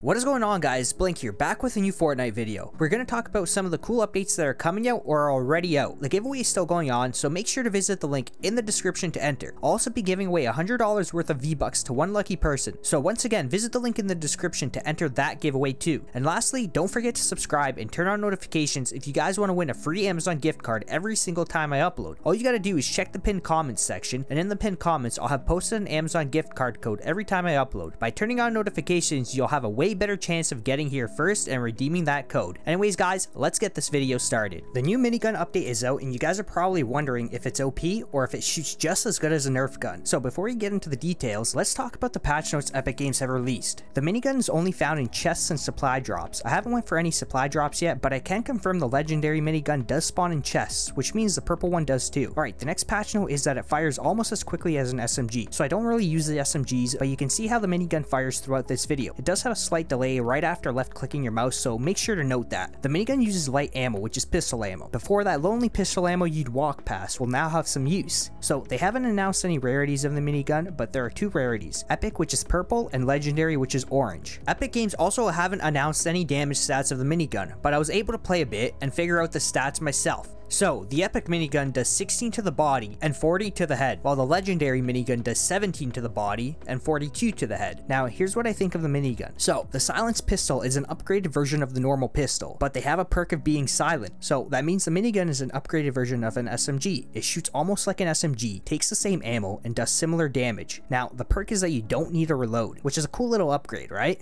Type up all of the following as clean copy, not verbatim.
What is going on, guys? Blink here, back with a new Fortnite video. We're going to talk about some of the cool updates that are coming out or are already out. The giveaway is still going on, so make sure to visit the link in the description to enter. I'll also be giving away $100 worth of V-Bucks to one lucky person. So once again, visit the link in the description to enter that giveaway too. And lastly, don't forget to subscribe and turn on notifications if you guys want to win a free Amazon gift card every single time I upload. All you got to do is check the pinned comments section, and in the pinned comments, I'll have posted an Amazon gift card code every time I upload. By turning on notifications, you'll have a way better chance of getting here first and redeeming that code. Anyways guys, let's get this video started. The new minigun update is out, and you guys are probably wondering if it's OP or if it shoots just as good as a Nerf gun. So before we get into the details, let's talk about the patch notes Epic Games have released. The minigun is only found in chests and supply drops. I haven't went for any supply drops yet, but I can confirm the legendary minigun does spawn in chests, which means the purple one does too. Alright, the next patch note is that it fires almost as quickly as an SMG. So I don't really use the SMGs, but you can see how the minigun fires throughout this video. It does have a slight delay right after left clicking your mouse, so make sure to note that. The minigun uses light ammo, which is pistol ammo. Before, that lonely pistol ammo you'd walk past will now have some use. So they haven't announced any rarities of the minigun, but there are two rarities: Epic, which is purple, and Legendary, which is orange. Epic Games also haven't announced any damage stats of the minigun, but I was able to play a bit and figure out the stats myself. So, the Epic minigun does 16 to the body and 40 to the head, while the Legendary minigun does 17 to the body and 42 to the head. Now, here's what I think of the minigun. So, the silenced pistol is an upgraded version of the normal pistol, but they have a perk of being silent. So, that means the minigun is an upgraded version of an SMG. It shoots almost like an SMG, takes the same ammo, and does similar damage. Now, the perk is that you don't need to reload, which is a cool little upgrade, right?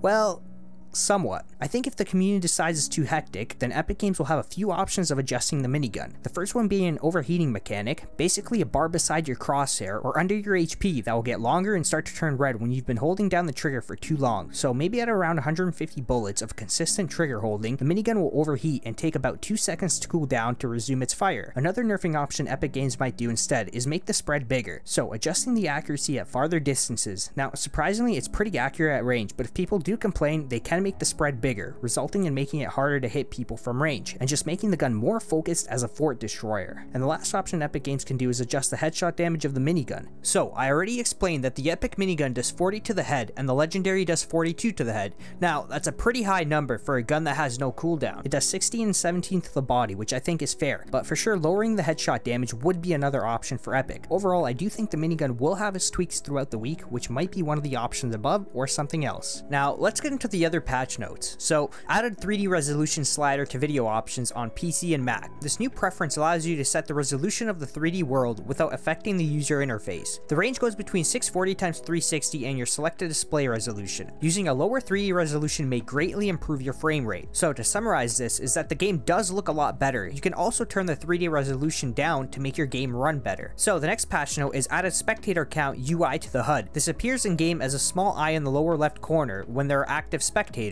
Well, somewhat. I think if the community decides it's too hectic, then Epic Games will have a few options of adjusting the minigun. The first one being an overheating mechanic, basically a bar beside your crosshair or under your HP that will get longer and start to turn red when you've been holding down the trigger for too long. So maybe at around 150 bullets of consistent trigger holding, the minigun will overheat and take about 2 seconds to cool down to resume its fire. Another nerfing option Epic Games might do instead is make the spread bigger, so adjusting the accuracy at farther distances. Now surprisingly, it's pretty accurate at range, but if people do complain, they can make the spread bigger, resulting in making it harder to hit people from range, and just making the gun more focused as a fort destroyer. And the last option Epic Games can do is adjust the headshot damage of the minigun. So I already explained that the Epic minigun does 40 to the head and the Legendary does 42 to the head. Now that's a pretty high number for a gun that has no cooldown. It does 16 and 17 to the body, which I think is fair, but for sure lowering the headshot damage would be another option for Epic. Overall, I do think the minigun will have its tweaks throughout the week, which might be one of the options above or something else. Now let's get into the other patch notes. So, added 3D resolution slider to video options on PC and Mac. This new preference allows you to set the resolution of the 3D world without affecting the user interface. The range goes between 640x360 and your selected display resolution. Using a lower 3D resolution may greatly improve your frame rate. So to summarize this is that the game does look a lot better. You can also turn the 3D resolution down to make your game run better. So the next patch note is added Spectator Count UI to the HUD. This appears in game as a small eye in the lower left corner when there are active spectators.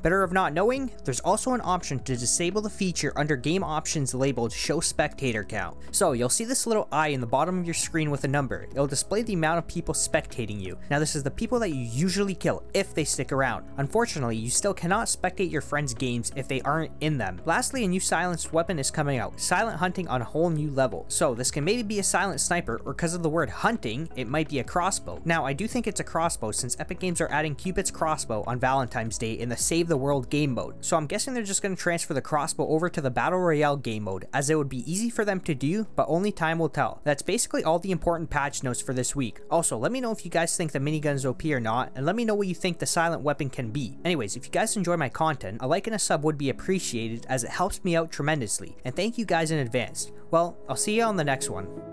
Better of not knowing, there's also an option to disable the feature under game options labeled Show Spectator Count. So you'll see this little eye in the bottom of your screen with a number. It'll display the amount of people spectating you. Now this is the people that you usually kill if they stick around. Unfortunately, you still cannot spectate your friends' games if they aren't in them. Lastly, a new silenced weapon is coming out, silent hunting on a whole new level. So this can maybe be a silent sniper, or because of the word hunting, it might be a crossbow. Now I do think it's a crossbow since Epic Games are adding Cupid's crossbow on Valentine's Day in the Save the World game mode. So I'm guessing they're just going to transfer the crossbow over to the Battle Royale game mode, as it would be easy for them to do, but only time will tell. That's basically all the important patch notes for this week. Also, let me know if you guys think the minigun is OP or not, and let me know what you think the silent weapon can be. Anyways, if you guys enjoy my content, a like and a sub would be appreciated as it helps me out tremendously, and thank you guys in advance. Well, I'll see you on the next one.